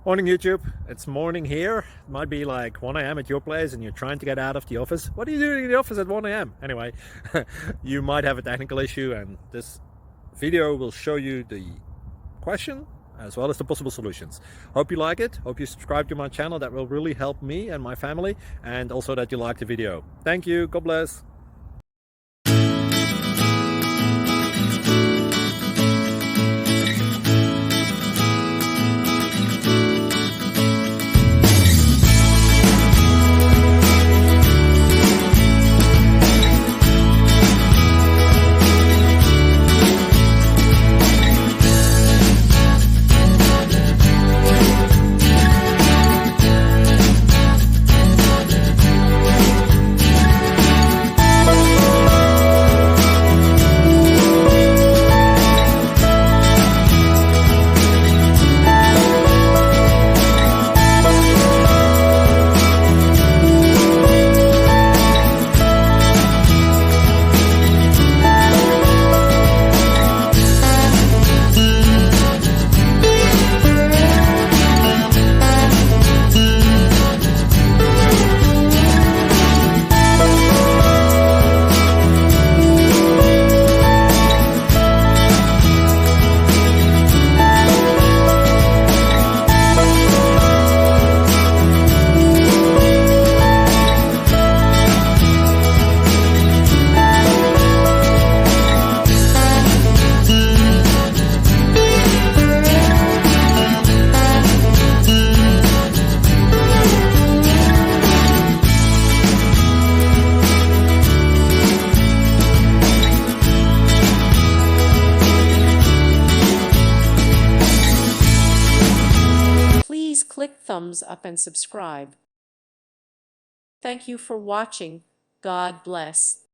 Morning YouTube, it's morning here. It might be like 1 a.m. at your place and you're trying to get out of the office. What are you doing in the office at 1 a.m.? Anyway, you might have a technical issue and this video will show you the question as well as the possible solutions. Hope you like it, hope you subscribe to my channel. That will really help me and my family, and also that you like the video. Thank you, God bless. Please click thumbs up and subscribe. Thank you for watching. God bless.